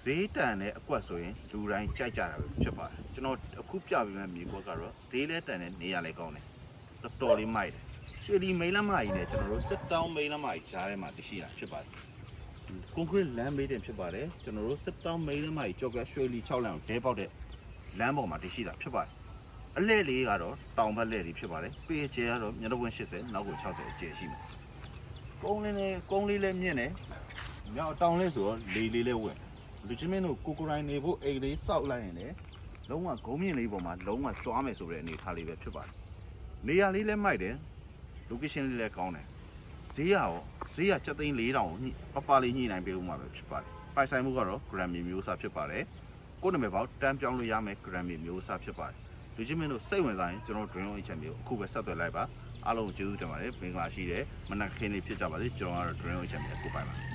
ဈေးတန်တဲ့အကွက်ဆိုရင်လူတိုင်းကြိုက်ကြတာပဲဖြစ်ပါတယ်ကျွန်တော်အခုပြပေးမယ့်မြေကွက်ကတော့ဈေးလဲတန်တဲ့နေရာလဲကောင်းတယ်တော်တော်လေးမိုက်တယ်ရွှေလီမိန်းလမ်းမကြီးနဲ့ကျွန်တော်တို့စစ်တောင်းမိန်းလမ်းမကြီးကြားထဲမှာတရှိတာဖြစ်ပါတယ်ကွန်ကရစ်လမ်းမေးတင်ဖြစ်ပါတယ်ကျွန်တော်တို့စစ်တောင်းမိန်းလမ်းမကြီးကြောက်ကရွှေလီ6လမ်းကိုဒဲပေါက်တဲ့လမ်းပေါ်မှာတရှိတာဖြစ်ပါတယ်အလဲလေးကတော့တောင်ဘက်လဲလေးဖြစ်ပါတယ်ပေကျဲကတော့မျက်နှာပွင့်80နောက်ကို60အကျယ်ရှိမယ်ကုန်းလေးလည်းမြင့်တယ်မြောက်တောင်လေးဆိုတော့လေးလည်းဝင်လူချင်းမင်းတို့ကိုကိုရိုင်းနေဖို့အိမ်လေးစောက်လိုက်ရင်လည်းလုံးဝဂုံးမြင့်လေးပေါ်မှာလုံးဝစွားမယ်ဆိုတဲ့အနေထားလေးပဲဖြစ်ပါတယ်နေရာလေးလည်းမိုက်တယ် location လေးလည်းကောင်းတယ်ဈေးက7သိန်း4တောင်ပပလေးညှိနှိုင်းပေးဦးမှာပဲဖြစ်ပါတယ်ပိုင်ဆိုင်မှုကတော့ Grammy မျိုးစားဖြစ်ပါတယ်ကိုယ့်နာမည်ပေါက်တန်းပြောင်းလို့ရမယ် Grammy မျိုးစားဖြစ်ပါတယ်လူချင်းမင်းတို့စိတ်ဝင်စားရင်ကျွန်တော် Dream On Channel ကိုအခုပဲဆက်သွယ်လိုက်ပါအားလုံးကျေးဇူးတင်ပါတယ်မင်္ဂလာရှိတယ်မနက်ခင်းလေးဖြစ်ကြပါစေကျွန်တော်ကတော့ Dream On Channel ကိုပိုင်ပါ